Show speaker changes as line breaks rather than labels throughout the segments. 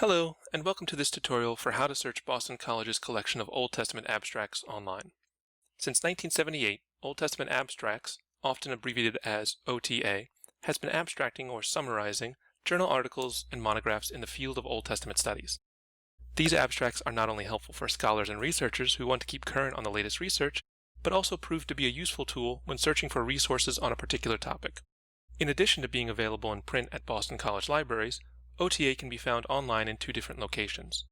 Hello, and welcome to this tutorial for how to search Boston College's collection of Old Testament abstracts online. Since 1978, Old Testament Abstracts, often abbreviated as OTA, has been abstracting or summarizing journal articles and monographs in the field of Old Testament studies. These abstracts are not only helpful for scholars and researchers who want to keep current on the latest research, but also prove to be a useful tool when searching for resources on a particular topic. In addition to being available in print at Boston College libraries, OTA can be found online in two different locations.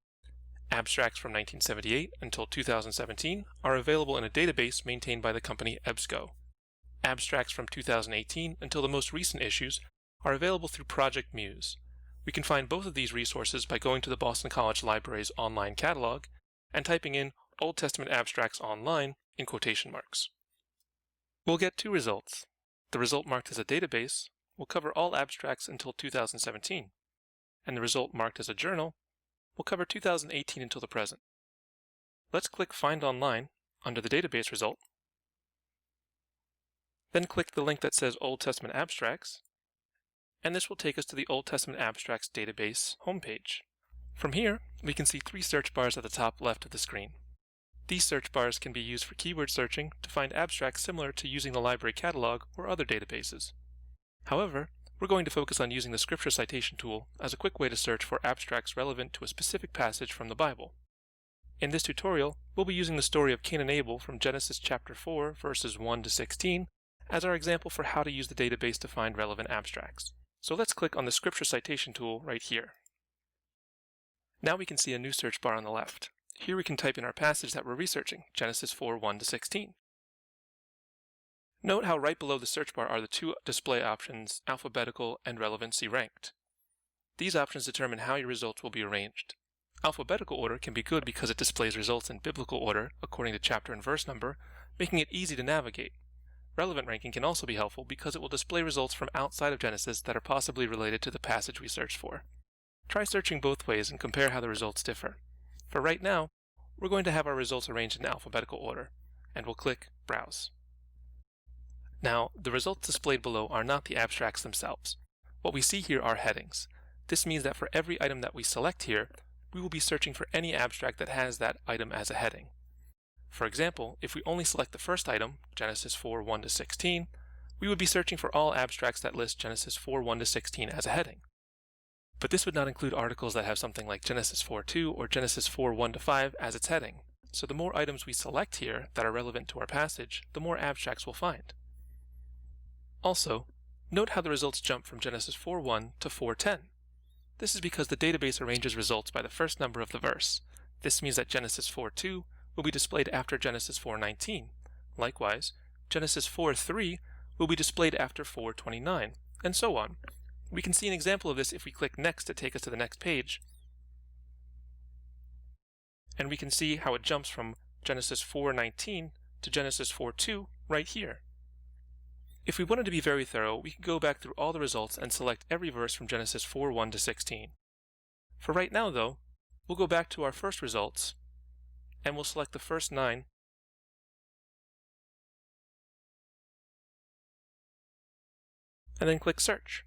Abstracts from 1978 until 2017 are available in a database maintained by the company EBSCO. Abstracts from 2018 until the most recent issues are available through Project Muse. We can find both of these resources by going to the Boston College Library's online catalog and typing in Old Testament Abstracts Online in quotation marks. We'll get two results. The result marked as a database will cover all abstracts until 2017. And the result marked as a journal will cover 2018 until the present. Let's click Find Online under the database result, then click the link that says Old Testament Abstracts, and this will take us to the Old Testament Abstracts database homepage. From here, we can see three search bars at the top left of the screen. These search bars can be used for keyword searching to find abstracts similar to using the library catalog or other databases. However, we're going to focus on using the Scripture Citation tool as a quick way to search for abstracts relevant to a specific passage from the Bible. In this tutorial, we'll be using the story of Cain and Abel from Genesis chapter 4, verses 1 to 16, as our example for how to use the database to find relevant abstracts. So let's click on the Scripture Citation tool right here. Now we can see a new search bar on the left. Here we can type in our passage that we're researching, Genesis 4, 1 to 16. Note how right below the search bar are the two display options, alphabetical and relevancy ranked. These options determine how your results will be arranged. Alphabetical order can be good because it displays results in biblical order according to chapter and verse number, making it easy to navigate. Relevant ranking can also be helpful because it will display results from outside of Genesis that are possibly related to the passage we searched for. Try searching both ways and compare how the results differ. For right now, we're going to have our results arranged in alphabetical order, and we'll click Browse. Now, the results displayed below are not the abstracts themselves. What we see here are headings. This means that for every item that we select here, we will be searching for any abstract that has that item as a heading. For example, if we only select the first item, Genesis 4, 1 to 16, we would be searching for all abstracts that list Genesis 4, 1 to 16 as a heading. But this would not include articles that have something like Genesis 4, 2 or Genesis 4, 1 to 5 as its heading. So the more items we select here that are relevant to our passage, the more abstracts we'll find. Also, note how the results jump from Genesis 4:1 to 4:10. This is because the database arranges results by the first number of the verse. This means that Genesis 4:2 will be displayed after Genesis 4:19. Likewise, Genesis 4:3 will be displayed after 4:29, and so on. We can see an example of this if we click Next to take us to the next page, and we can see how it jumps from Genesis 4:19 to Genesis 4:2 right here. If we wanted to be very thorough, we could go back through all the results and select every verse from Genesis 4, 1 to 16. For right now, though, we'll go back to our first results, and we'll select the first 9, and then click Search.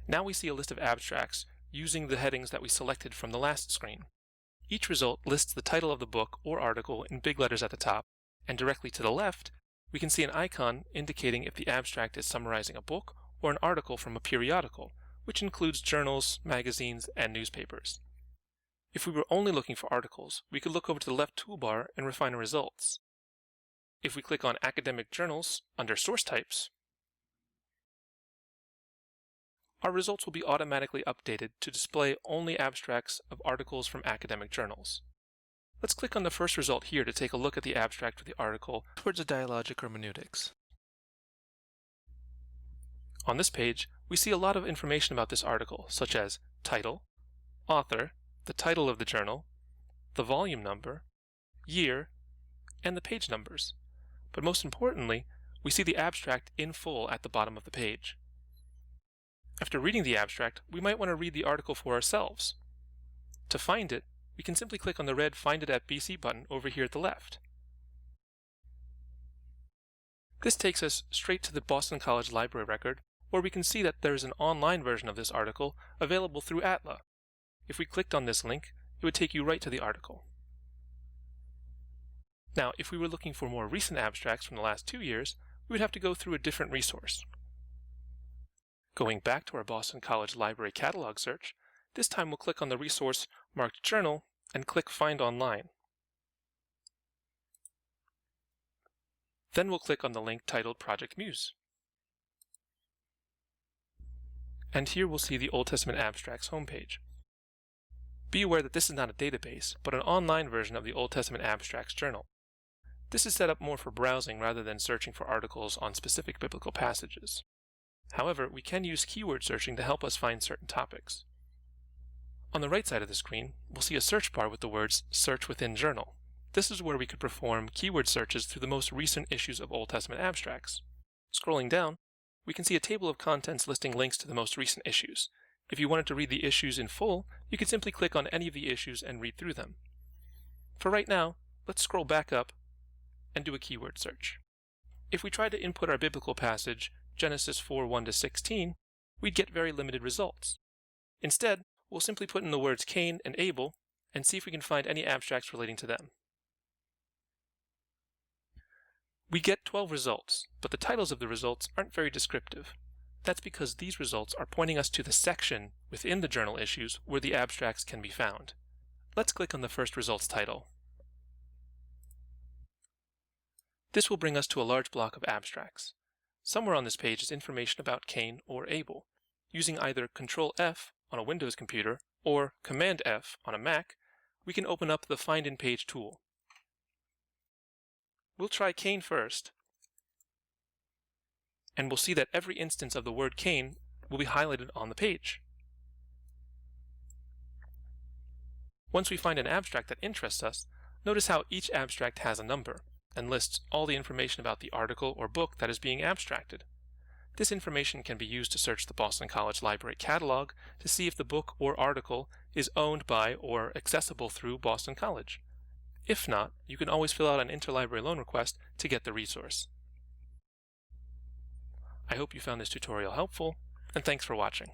Now we see a list of abstracts using the headings that we selected from the last screen. Each result lists the title of the book or article in big letters at the top, and directly to the left, we can see an icon indicating if the abstract is summarizing a book or an article from a periodical, which includes journals, magazines, and newspapers. If we were only looking for articles, we could look over to the left toolbar and refine our results. If we click on Academic Journals under Source Types, our results will be automatically updated to display only abstracts of articles from academic journals. Let's click on the first result here to take a look at the abstract for the article Towards a Dialogic Hermeneutics. On this page, we see a lot of information about this article, such as title, author, the title of the journal, the volume number, year, and the page numbers. But most importantly, we see the abstract in full at the bottom of the page. After reading the abstract, we might want to read the article for ourselves. To find it, we can simply click on the red Find It at BC button over here at the left. This takes us straight to the Boston College Library record, or we can see that there is an online version of this article available through Atla. If we clicked on this link, it would take you right to the article. Now, if we were looking for more recent abstracts from the last 2 years, we would have to go through a different resource. Going back to our Boston College Library catalog search, this time we'll click on the resource marked Journal and click Find Online. Then we'll click on the link titled Project Muse. And here we'll see the Old Testament Abstracts homepage. Be aware that this is not a database, but an online version of the Old Testament Abstracts journal. This is set up more for browsing rather than searching for articles on specific biblical passages. However, we can use keyword searching to help us find certain topics. On the right side of the screen, we'll see a search bar with the words Search Within Journal. This is where we could perform keyword searches through the most recent issues of Old Testament Abstracts. Scrolling down, we can see a table of contents listing links to the most recent issues. If you wanted to read the issues in full, you could simply click on any of the issues and read through them. For right now, let's scroll back up and do a keyword search. If we try to input our biblical passage, Genesis 4:1-16, we'd get very limited results. Instead, we'll simply put in the words Cain and Abel and see if we can find any abstracts relating to them. We get 12 results, but the titles of the results aren't very descriptive. That's because these results are pointing us to the section within the journal issues where the abstracts can be found. Let's click on the first results title. This will bring us to a large block of abstracts. Somewhere on this page is information about Cain or Abel. Using either Ctrl+F on a Windows computer or Command+F on a Mac, we can open up the Find in Page tool. We'll try Cain first, and we'll see that every instance of the word Cain will be highlighted on the page. Once we find an abstract that interests us, notice how each abstract has a number and lists all the information about the article or book that is being abstracted. This information can be used to search the Boston College Library catalog to see if the book or article is owned by or accessible through Boston College. If not, you can always fill out an interlibrary loan request to get the resource. I hope you found this tutorial helpful, and thanks for watching.